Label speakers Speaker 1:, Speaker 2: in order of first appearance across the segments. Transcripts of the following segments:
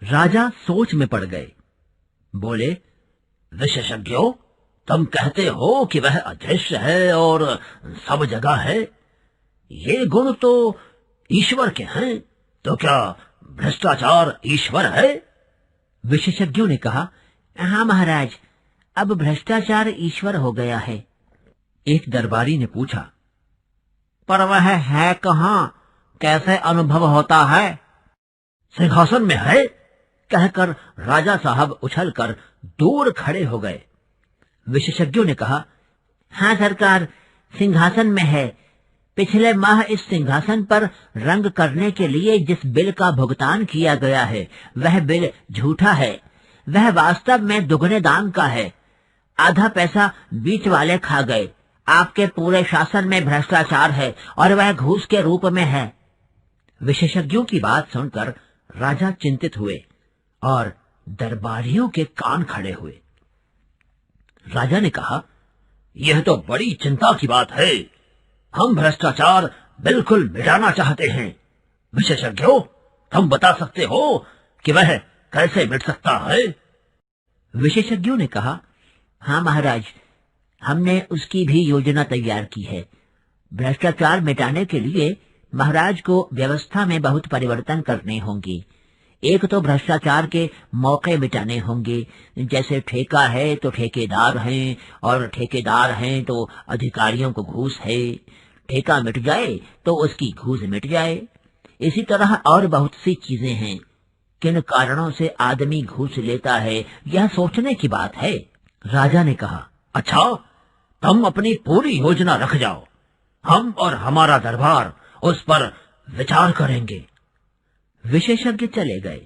Speaker 1: राजा सोच में पड़ गए। बोले, विशेषज्ञों, तुम कहते हो कि वह अदृश्य है और सब जगह है। ये गुण तो ईश्वर के हैं, तो क्या भ्रष्टाचार ईश्वर है? विशेषज्ञों ने कहा, हाँ महाराज, अब भ्रष्टाचार ईश्वर हो गया है। एक दरबारी ने पूछा, पर वह है कहाँ? कैसे अनुभव होता है? सिंहासन में है, कहकर राजा साहब उछलकर दूर खड़े हो गए। विशेषज्ञों ने कहा, हाँ सरकार, सिंहासन में है। पिछले माह इस सिंहासन पर रंग करने के लिए जिस बिल का भुगतान किया गया है, वह बिल झूठा है। वह वास्तव में दुगने दाम का है। आधा पैसा बीच वाले खा गए। आपके पूरे शासन में भ्रष्टाचार है और वह घूस के रूप में है। विशेषज्ञों की बात सुनकर राजा चिंतित हुए और दरबारियों के कान खड़े हुए। राजा ने कहा, यह तो बड़ी चिंता की बात है। हम भ्रष्टाचार बिल्कुल मिटाना चाहते हैं। विशेषज्ञों, तुम बता सकते हो कि वह कैसे मिट सकता है? विशेषज्ञों ने कहा, हाँ महाराज, हमने उसकी भी योजना तैयार की है। भ्रष्टाचार मिटाने के लिए महाराज को व्यवस्था में बहुत परिवर्तन करने होंगे। एक तो भ्रष्टाचार के मौके मिटाने होंगे, जैसे ठेका है तो ठेकेदार हैं, और ठेकेदार हैं तो अधिकारियों को घूस है। ठेका मिट जाए तो उसकी घूस मिट जाए। इसी तरह और बहुत सी चीजें हैं। किन कारणों से आदमी घूस लेता है, यह सोचने की बात है। राजा ने कहा, अच्छा, तुम अपनी पूरी योजना रख जाओ। हम और हमारा दरबार उस पर विचार करेंगे। विशेषज्ञ चले गए।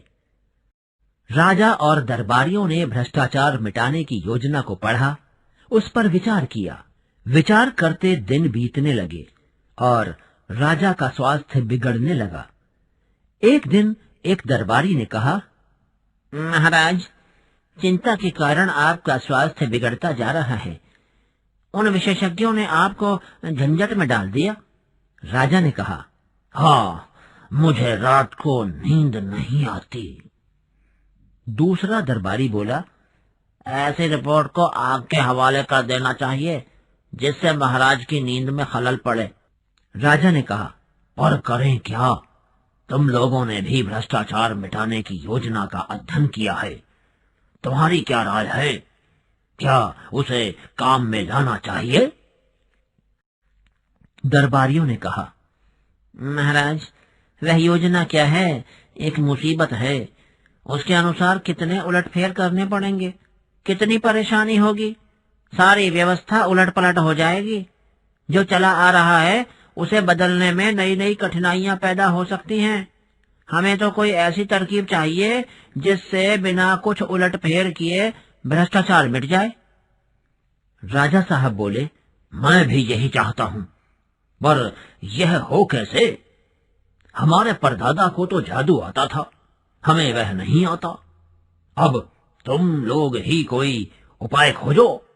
Speaker 1: राजा और दरबारियों ने भ्रष्टाचार मिटाने की योजना को पढ़ा, उस पर विचार किया। विचार करते दिन बीतने लगे और राजा का स्वास्थ्य बिगड़ने लगा। एक दिन एक दरबारी ने कहा, महाराज, चिंता के कारण आपका स्वास्थ्य बिगड़ता जा रहा है। उन विशेषज्ञों ने आपको झंझट में डाल दिया। राजा ने कहा, हाँ, मुझे रात को नींद नहीं आती। दूसरा दरबारी बोला, ऐसी रिपोर्ट को आग के हवाले कर देना चाहिए, जिससे महाराज की नींद में खलल पड़े। राजा ने कहा, और करें क्या? तुम लोगों ने भी भ्रष्टाचार मिटाने की योजना का अध्ययन किया है। तुम्हारी क्या राय है? क्या उसे काम में लाना चाहिए? दरबारियों ने कहा, महाराज, वह योजना क्या है? एक मुसीबत है। उसके अनुसार कितने उलटफेर करने पड़ेंगे, कितनी परेशानी होगी। सारी व्यवस्था उलट पलट हो जाएगी। जो चला आ रहा है उसे बदलने में नई नई कठिनाइयां पैदा हो सकती हैं। हमें तो कोई ऐसी तरकीब चाहिए जिससे बिना कुछ उलटफेर किए भ्रष्टाचार मिट जाए। राजा साहब बोले, मैं भी यही चाहता हूं, पर यह हो कैसे? हमारे परदादा को तो जादू आता था, हमें वह नहीं आता। अब तुम लोग ही कोई उपाय खोजो।